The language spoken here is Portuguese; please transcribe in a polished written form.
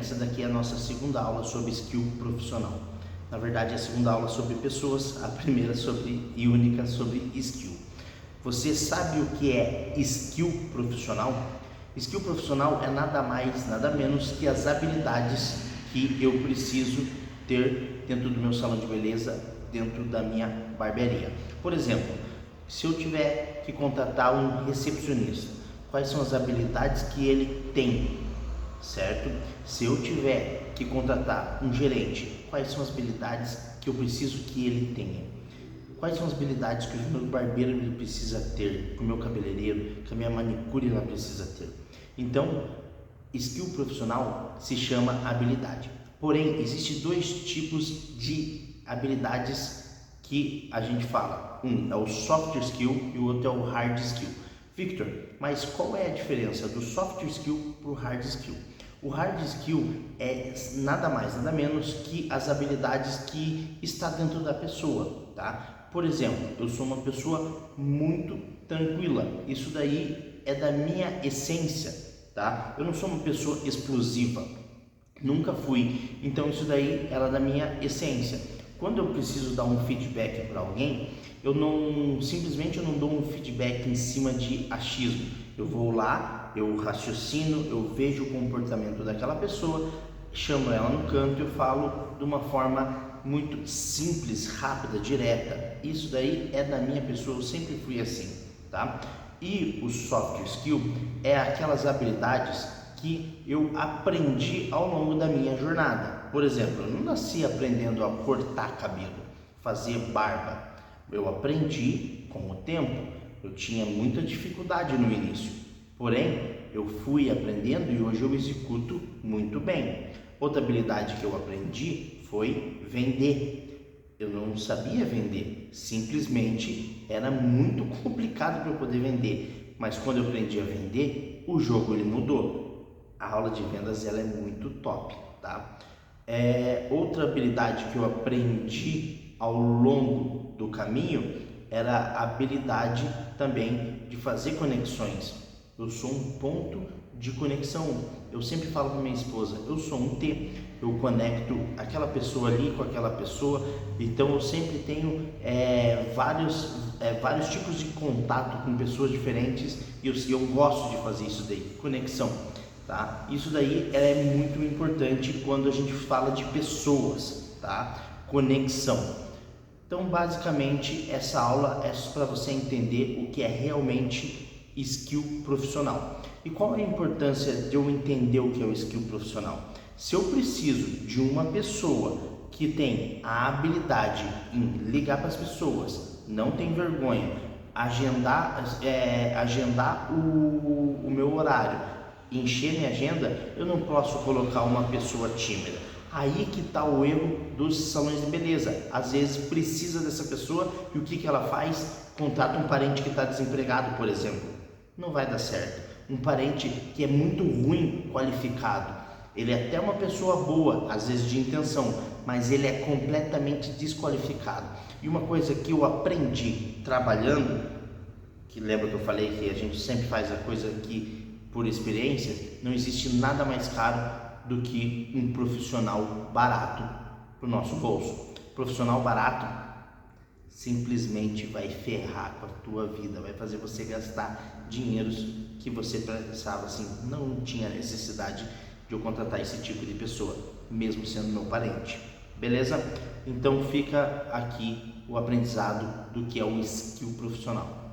essa daqui é a nossa segunda aula sobre skill profissional. Na verdade, é a segunda aula sobre pessoas, a primeira e única sobre skill. Você sabe o que é skill profissional? Skill profissional é nada mais, nada menos que as habilidades que eu preciso ter dentro do meu salão de beleza, dentro da minha barbearia. Por exemplo, se eu tiver que contratar um recepcionista, quais são as habilidades que ele tem, certo? Se eu tiver que contratar um gerente, quais são as habilidades que eu preciso que ele tenha? Quais são as habilidades que o meu barbeiro ele precisa ter, que o meu cabeleireiro, que a minha manicure ela precisa ter? Então, skill profissional se chama habilidade. Porém, existem dois tipos de habilidades que a gente fala. Um é o soft skill e o outro é o hard skill. Victor, mas qual é a diferença do soft skill para o hard skill? O hard skill é nada mais, nada menos que as habilidades que está dentro da pessoa, tá? Por exemplo, eu sou uma pessoa muito tranquila, isso daí é da minha essência, tá? Eu não sou uma pessoa explosiva, nunca fui, então isso daí é da minha essência. Quando eu preciso dar um feedback para alguém, eu não dou um feedback em cima de achismo. Eu vou lá, eu raciocino, eu vejo o comportamento daquela pessoa, chamo ela no canto e eu falo de uma forma muito simples, rápida, direta. Isso daí é da minha pessoa, eu sempre fui assim, tá? E o soft skill é aquelas habilidades que eu aprendi ao longo da minha jornada. Por exemplo, eu não nasci aprendendo a cortar cabelo, fazer barba. Eu aprendi com o tempo. Eu tinha muita dificuldade no início, porém eu fui aprendendo e hoje eu executo muito bem. Outra habilidade que eu aprendi foi vender. Eu não sabia vender, simplesmente era muito complicado para eu poder vender. Mas quando eu aprendi a vender, o jogo ele mudou. A aula de vendas ela é muito top, tá? Outra habilidade que eu aprendi ao longo do caminho era a habilidade também de fazer conexões. Eu sou um ponto de conexão. Eu sempre falo para minha esposa, eu sou um T. Eu conecto aquela pessoa ali com aquela pessoa. Então eu sempre tenho vários tipos de contato com pessoas diferentes e eu gosto de fazer isso daí, conexão. Tá? Isso daí é muito importante quando a gente fala de pessoas, tá? Conexão. Então, basicamente, essa aula é para você entender o que é realmente skill profissional. E qual é a importância de eu entender o que é o skill profissional? Se eu preciso de uma pessoa que tem a habilidade em ligar para as pessoas, não tem vergonha, agendar o meu horário, encher minha agenda, eu não posso colocar uma pessoa tímida. Aí que está o erro dos salões de beleza. Às vezes precisa dessa pessoa e o que ela faz? Contrata um parente que está desempregado, por exemplo. Não vai dar certo. Um parente que é muito ruim qualificado. Ele é até uma pessoa boa, às vezes de intenção, mas ele é completamente desqualificado. E uma coisa que eu aprendi trabalhando, que lembra que eu falei que a gente sempre faz a coisa que por experiência, não existe nada mais caro do que um profissional barato para o nosso bolso. Profissional barato simplesmente vai ferrar com a tua vida, vai fazer você gastar dinheiros que você pensava assim, não tinha necessidade de eu contratar esse tipo de pessoa, mesmo sendo meu parente. Beleza? Então fica aqui o aprendizado do que é o skill profissional.